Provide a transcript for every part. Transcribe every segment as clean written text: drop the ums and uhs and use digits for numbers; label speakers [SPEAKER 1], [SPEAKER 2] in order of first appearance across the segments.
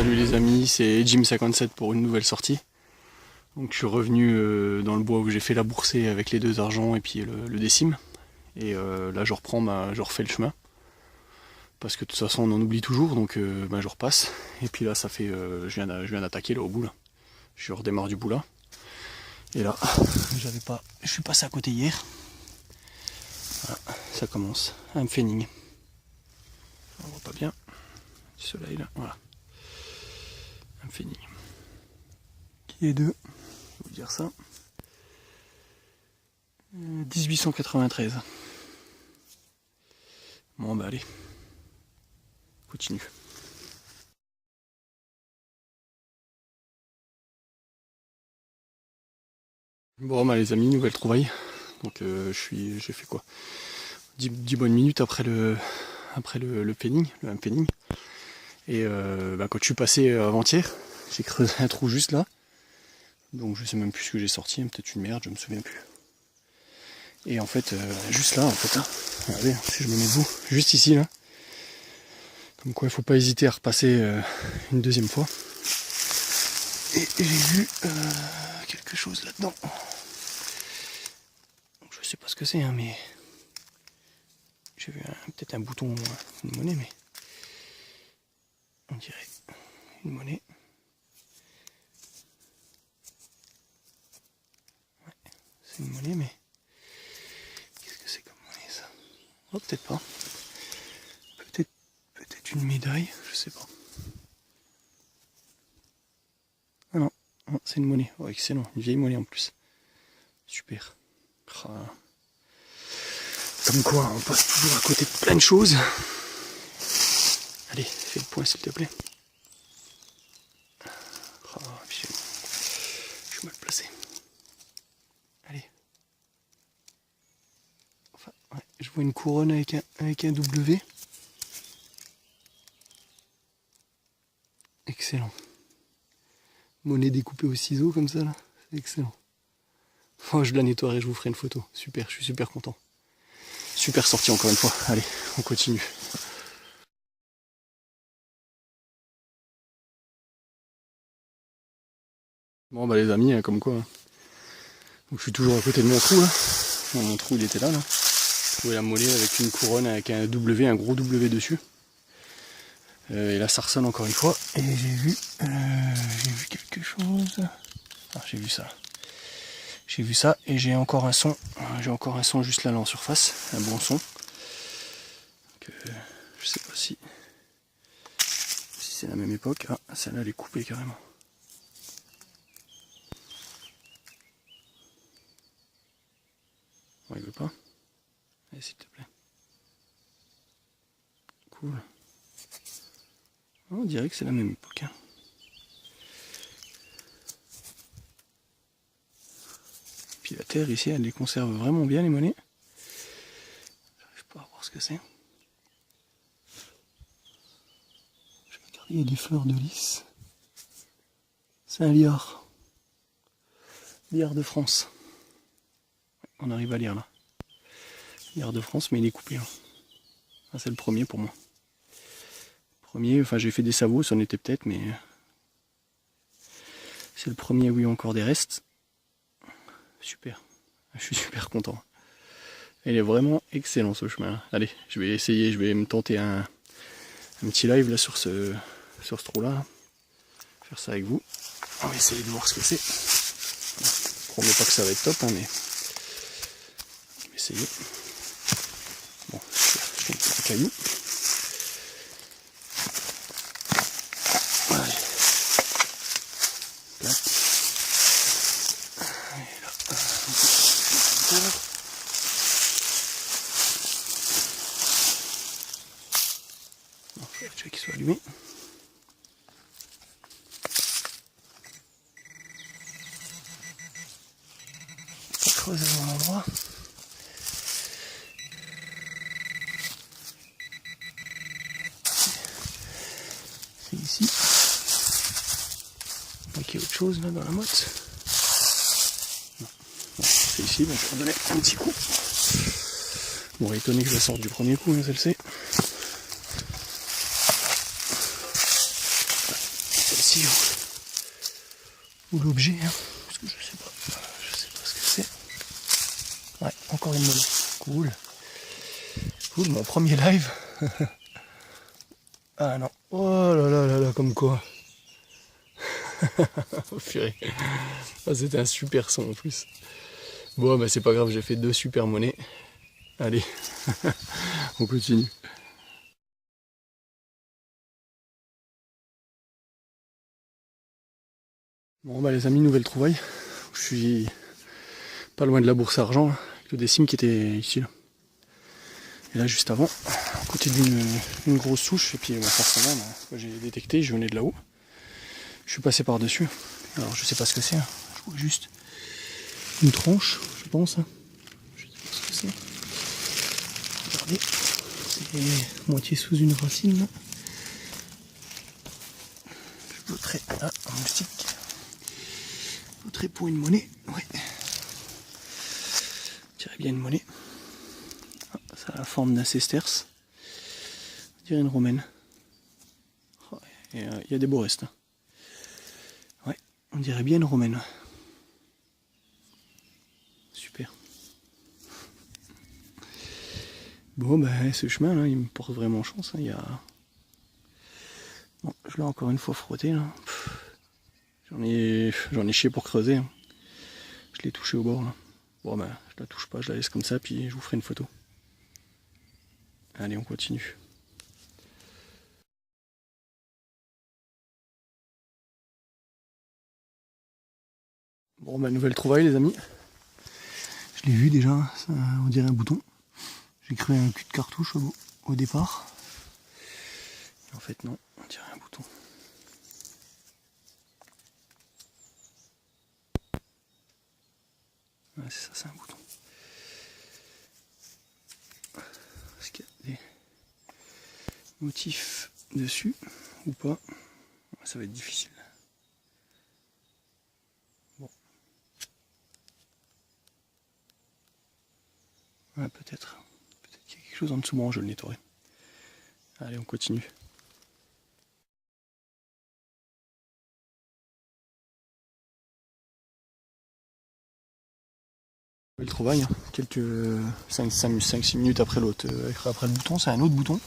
[SPEAKER 1] Salut les amis, c'est Jim57 pour une nouvelle sortie. Donc je suis revenu dans le bois où j'ai fait la boursée avec les 2 argents et puis le décime. Et là je reprends, je refais le chemin. Parce que de toute façon on en oublie toujours, donc je repasse. Et puis là ça fait, je viens d'attaquer là au bout là. Je redémarre du bout là. Et là, je suis passé à côté hier. Voilà, ça commence. Un pfennig. On voit pas bien. Du soleil là, voilà. Un pfennig. Qui est de, je vais vous dire ça, 1893. Bon bah allez, continue. Bon bah les amis, nouvelle trouvaille. Donc j'ai fait quoi, 10 bonnes minutes après le pfennig, un pfennig. Et quand je suis passé avant-hier, j'ai creusé un trou juste là. Donc je sais même plus ce que j'ai sorti, hein, peut-être une merde, je me souviens plus. Et en fait, juste là, en fait, hein, regardez, si je me mets debout, juste ici là. Comme quoi il faut pas hésiter à repasser une deuxième fois. Et j'ai vu quelque chose là-dedans. Je sais pas ce que c'est, hein, mais j'ai vu peut-être un bouton, une monnaie, mais on dirait une monnaie. Ouais, c'est une monnaie, mais qu'est-ce que c'est comme monnaie ça? Oh, peut-être pas. Peut-être une médaille, je sais pas. Ah non, c'est une monnaie. Oh, excellent, une vieille monnaie en plus. Super. Ah. Comme quoi, on passe toujours à côté de plein de choses. Allez, fais le point s'il te plaît. Oh, je suis mal placé. Allez. Enfin, ouais, je vois une couronne avec un W. Excellent. Monnaie découpée au ciseau comme ça là. C'est excellent. Oh, je la nettoierai, je vous ferai une photo. Super, je suis super content. Super sortie encore une fois. Allez, on continue. Bon bah les amis, comme quoi. Hein. Donc, je suis toujours à côté de mon trou là. Mon trou il était là. Vous trouvez la monnaie avec une couronne avec un W, un gros W dessus. Et là ça ressonne encore une fois. Et j'ai vu quelque chose. Ah, j'ai vu ça. J'ai vu ça et j'ai encore un son. J'ai encore un son juste là en surface. Un bon son. Donc, je sais pas si c'est la même époque. Ah, celle-là elle est coupée carrément. Ouais, il veut pas. Allez, s'il te plaît. Cool. On dirait que c'est la même époque. Hein. Puis la terre ici, elle les conserve vraiment bien les monnaies. J'arrive pas à voir ce que c'est. Je vais regarder, il y a des fleurs de lys. C'est un liard. Liard de France. On arrive à lire là. Liard de France, mais il est coupé. Hein. Ah, c'est le premier pour moi. Premier, enfin j'ai fait des sabots, ça en était peut-être, mais c'est le premier où il y a encore des restes. Super. Je suis super content. Il est vraiment excellent ce chemin. Allez, je vais essayer, je vais me tenter un petit live là sur ce trou là. Faire ça avec vous. On va essayer de voir ce que c'est. Je ne promets pas que ça va être top, hein, mais on va essayer. Bon, je fais un petit caillou. Allez. Là. Et là. Bon, je vais qu'il soit allumé. Creuser au bon endroit. C'est ici. Donc il y a autre chose là dans la motte. Non. Bon, c'est ici, donc je vais redonner un petit coup. Bon, étonné que je la sorte du premier coup, hein, celle-ci. partie où l'objet, hein, parce que je sais pas ce que c'est. Ouais, encore une monnaie. Cool. Cool, mon premier live. Ah non. Oh là là là là, comme quoi. Oh, purée. Ah, c'était un super son en plus. Bon, bah c'est pas grave, j'ai fait 2 super monnaies. Allez, on continue. Bon bah les amis, nouvelle trouvaille. Je suis pas loin de la bourse argent, là, avec le décime qui était ici. Là. Et là juste avant, à côté d'une grosse souche, et puis forcément, bah, j'ai détecté, je venais de là-haut. Je suis passé par-dessus. Alors je sais pas ce que c'est, hein. Je vois juste une tranche, je pense. Hein. Je sais pas ce que c'est. Regardez, c'est moitié sous une racine. Là. Je voterai un moustique. Je voterai pour une monnaie. Ouais. Je dirais bien une monnaie. Ah, ça a la forme d'un sesterce. Je dirais une romaine. Oh, et il y a des beaux restes. Hein. Ouais, on dirait bien une romaine. Super. Bon, ben, ce chemin là, il me porte vraiment chance. Hein. Il y a... Bon, je l'ai encore une fois frotté là. J'en ai chié pour creuser. Hein. Je l'ai touché au bord là. Bon ben, je la touche pas, je la laisse comme ça, puis je vous ferai une photo. Allez, on continue. Bon ben, nouvelle trouvaille les amis. Je l'ai vu déjà, ça, on dirait un bouton. J'ai cru un cul de cartouche au départ. Et en fait non, on dirait un bouton. Ouais, c'est ça, c'est un bouton. Est-ce qu'il y a des motifs dessus ou pas? Ça va être difficile. Bon. Ouais, peut-être. Peut-être qu'il y a quelque chose en dessous. Bon, je le nettoierai. Allez, on continue. Le trouvaille, hein. Quelques 5-6 minutes après l'autre, après le bouton, c'est un autre bouton.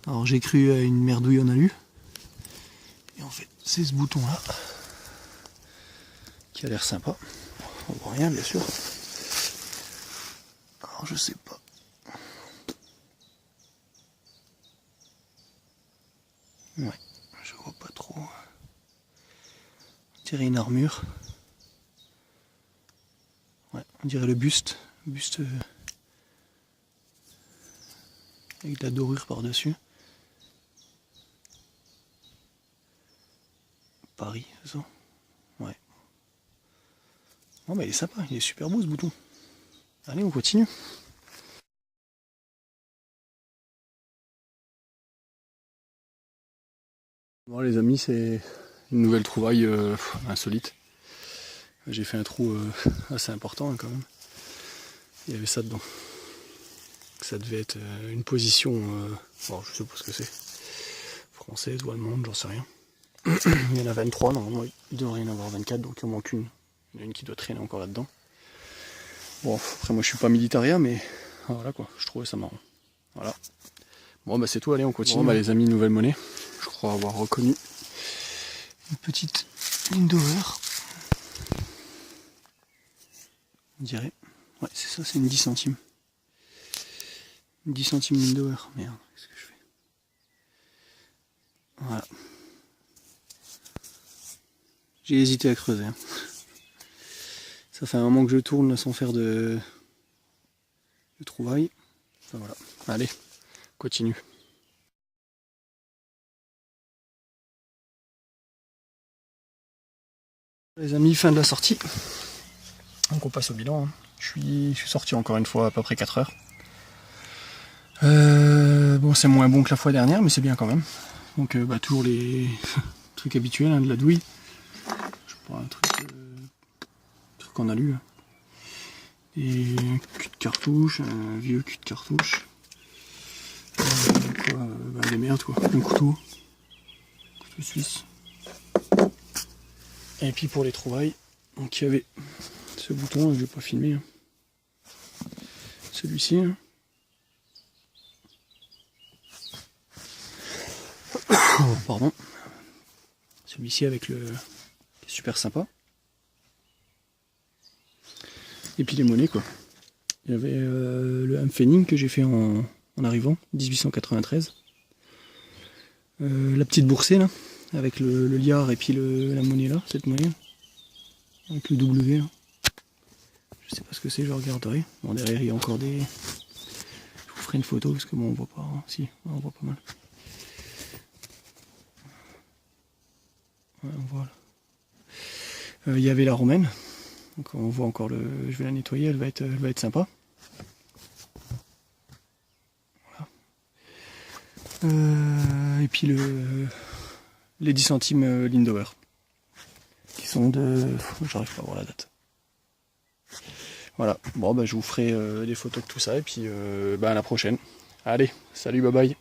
[SPEAKER 1] Alors j'ai cru à une merdouille en alu. Et en fait, c'est ce bouton là qui a l'air sympa. On voit rien bien sûr. Alors je sais pas. Ouais, je vois pas trop. On dirait une armure. Ouais, on dirait le buste. Buste avec de la dorure par-dessus. Paris, ça. Ouais. Oh bah il est sympa, il est super beau ce bouton. Allez, on continue. Bon les amis, c'est une nouvelle trouvaille insolite. J'ai fait un trou assez important hein, quand même. Il y avait ça dedans. Ça devait être une position, bon je sais pas ce que c'est, française ou allemande, j'en sais rien. Il y en a 23, normalement il devrait y en avoir 24, donc il en manque une. Il y en a une qui doit traîner encore là-dedans. Bon, après moi je suis pas militarien, mais voilà quoi, je trouvais ça marrant. Voilà. Bon bah c'est tout, allez on continue. Bon bah les amis, nouvelle monnaie. Je crois avoir reconnu une petite ligne d'over. On dirait. Ouais c'est ça, c'est une 10 centimes. 10 centimes ligne d'over. Merde, qu'est-ce que je fais? Voilà. J'ai hésité à creuser. Hein. Ça fait un moment que je tourne sans faire de trouvailles. Enfin, voilà. Allez, continue. Les amis, fin de la sortie. Donc on passe au bilan. Hein. Je suis sorti encore une fois à peu près 4 heures. Bon, c'est moins bon que la fois dernière, mais c'est bien quand même. Donc bah, toujours les trucs habituels, hein, de la douille. Je prends un truc qu'on a lu. Hein. Et un cul de cartouche, un vieux cul de cartouche. Bah, des merdes quoi. Un couteau suisse. Et puis pour les trouvailles, donc il y avait ce bouton, je vais pas filmer, hein. Celui-ci, hein. Pardon. Celui-ci avec le... qui est super sympa. Et puis les monnaies quoi. Il y avait le Hamfening que j'ai fait en arrivant, 1893. La petite boursée là, avec le liard et puis la monnaie là, cette monnaie. Avec le W là. Je sais pas ce que c'est, je regarderai. Bon, derrière il y a encore des... Je vous ferai une photo parce que bon on voit pas. Hein. Si, on voit pas mal. Ouais, on voit là. Il y avait la romaine. Donc on voit encore le. Je vais la nettoyer, elle va être sympa. Voilà. Et puis les 10 centimes Lindauer. Qui sont de. J'arrive pas à voir la date. Voilà. Bon bah je vous ferai des photos de tout ça et puis à la prochaine. Allez, salut, bye bye.